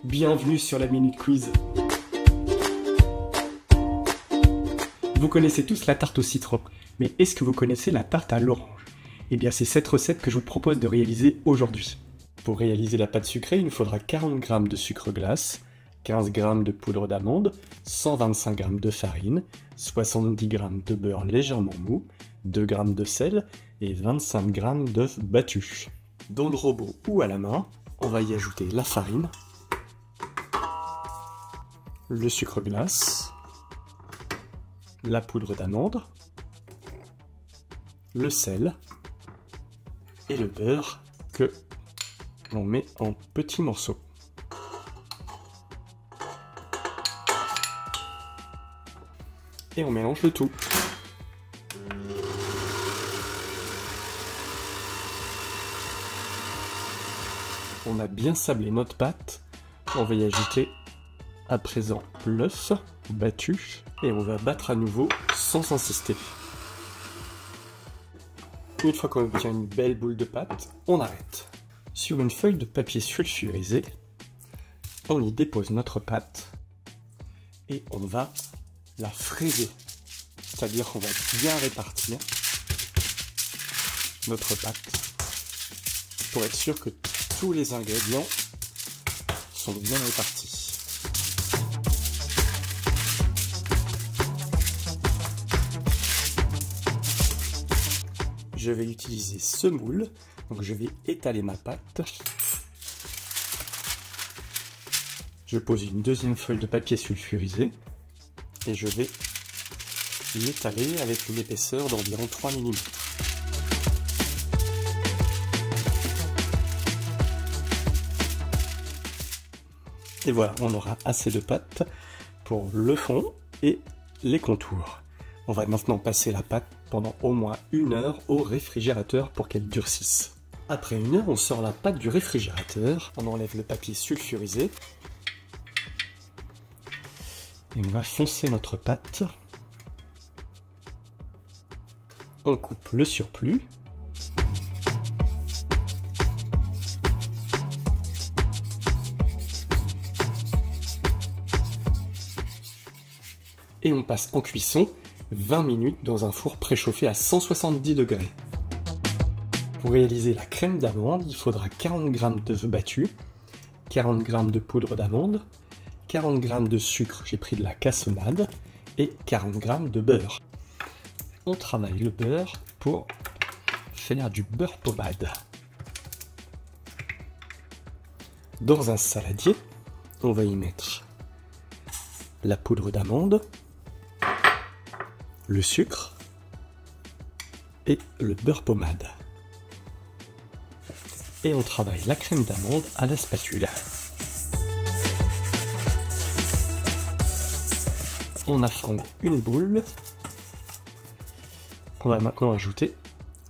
Bienvenue sur la Minute Quiz. Vous connaissez tous la tarte au citron, mais est-ce que vous connaissez la tarte à l'orange? Eh bien c'est cette recette que je vous propose de réaliser aujourd'hui. Pour réaliser la pâte sucrée, il nous faudra 40 g de sucre glace, 15 g de poudre d'amande, 125 g de farine, 70 g de beurre légèrement mou, 2 g de sel et 25 g d'œufs battus. Dans le robot ou à la main, on va y ajouter la farine, le sucre glace, la poudre d'amande, le sel et le beurre que l'on met en petits morceaux. Et on mélange le tout. On a bien sablé notre pâte. On va y ajouter à présent l'œuf battu et on va battre à nouveau sans insister. Une fois qu'on obtient une belle boule de pâte, on arrête. Sur une feuille de papier sulfurisé, on y dépose notre pâte et on va la fraiser. C'est-à-dire qu'on va bien répartir notre pâte pour être sûr que tous les ingrédients sont bien répartis. Je vais utiliser ce moule, donc je vais étaler ma pâte. Je pose une deuxième feuille de papier sulfurisé et je vais l'étaler avec une épaisseur d'environ 3 mm. Et voilà, on aura assez de pâte pour le fond et les contours. On va maintenant passer la pâte pendant au moins 1 heure au réfrigérateur pour qu'elle durcisse. Après 1 heure, on sort la pâte du réfrigérateur, on enlève le papier sulfurisé et on va foncer notre pâte. On coupe le surplus. Et on passe en cuisson 20 minutes dans un four préchauffé à 170 degrés. Pour réaliser la crème d'amande, il faudra 40 g d'œufs battus, 40 g de poudre d'amande, 40 g de sucre, j'ai pris de la cassonade, et 40 g de beurre. On travaille le beurre pour faire du beurre pommade. Dans un saladier, on va y mettre la poudre d'amande, le sucre et le beurre pommade. Et on travaille la crème d'amande à la spatule. On a formé une boule. On va maintenant ajouter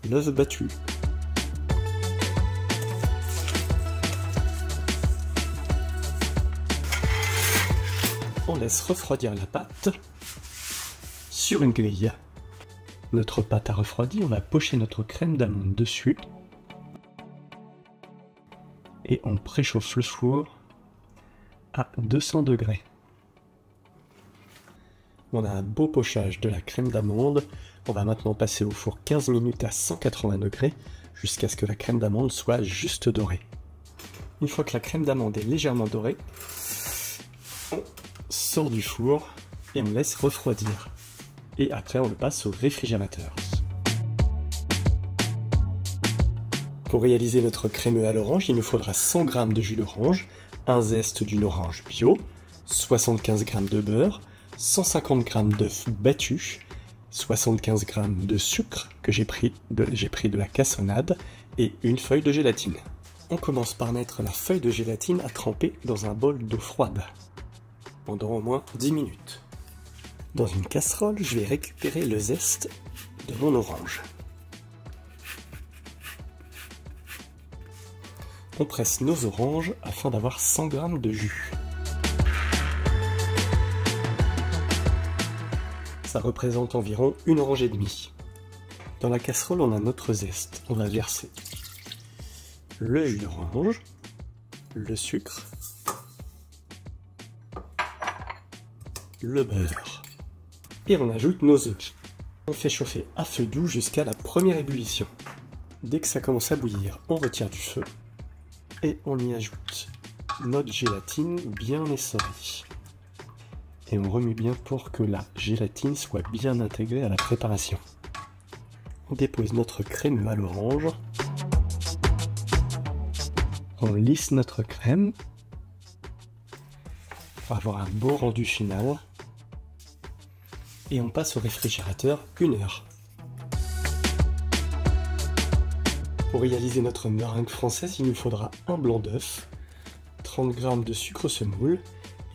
l'œuf battu. On laisse refroidir la pâte sur une grille. Notre pâte a refroidi, on va pocher notre crème d'amande dessus et on préchauffe le four à 200 degrés. On a un beau pochage de la crème d'amande. On va maintenant passer au four 15 minutes à 180 degrés jusqu'à ce que la crème d'amande soit juste dorée. Une fois que la crème d'amande est légèrement dorée, on sort du four et on laisse refroidir. Et après on le passe au réfrigérateur. Pour réaliser notre crémeux à l'orange, il nous faudra 100 g de jus d'orange, un zeste d'une orange bio, 75 g de beurre, 150 g d'œufs battus, 75 g de sucre que j'ai pris de la cassonade et une feuille de gélatine. On commence par mettre la feuille de gélatine à tremper dans un bol d'eau froide pendant au moins 10 minutes. Dans une casserole, je vais récupérer le zeste de mon orange. On presse nos oranges afin d'avoir 100 g de jus. Ça représente environ 1 orange et demie. Dans la casserole, on a notre zeste. On va verser le jus d'orange, le sucre le beurre. Et on ajoute nos œufs. On fait chauffer à feu doux jusqu'à la première ébullition. Dès que ça commence à bouillir, on retire du feu et on y ajoute notre gélatine bien essorée. Et on remue bien pour que la gélatine soit bien intégrée à la préparation. On dépose notre crème à l'orange. On lisse notre crème pour avoir un beau rendu final. Et on passe au réfrigérateur 1 heure. Pour réaliser notre meringue française, il nous faudra un blanc d'œuf, 30 g de sucre semoule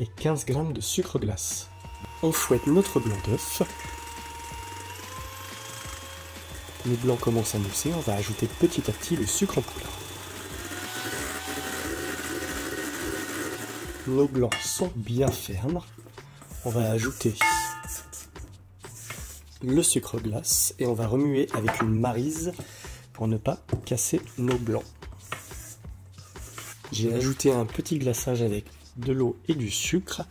et 15 g de sucre glace. On fouette notre blanc d'œuf. Le blanc commence à mousser, on va ajouter petit à petit le sucre en poudre. Nos blancs sont bien fermes. On va ajouter le sucre glace et on va remuer avec une maryse pour ne pas casser nos blancs. J'ai ajouté un petit glaçage avec de l'eau et du sucre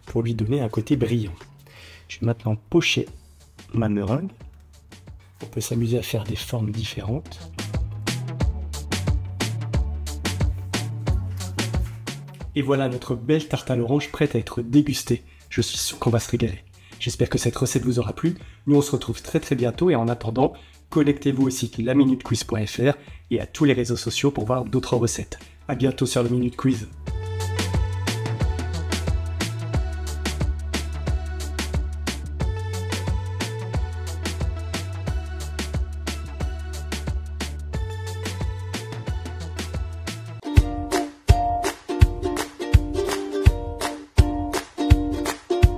pour lui donner un côté brillant. Je vais maintenant pocher ma meringue. On peut s'amuser à faire des formes différentes. Et voilà notre belle tarte à l'orange prête à être dégustée. Je suis sûr qu'on va se régaler. J'espère que cette recette vous aura plu. Nous on se retrouve très bientôt et en attendant, connectez-vous au site laminutequiz.fr et à tous les réseaux sociaux pour voir d'autres recettes. A bientôt sur le Minute Quiz.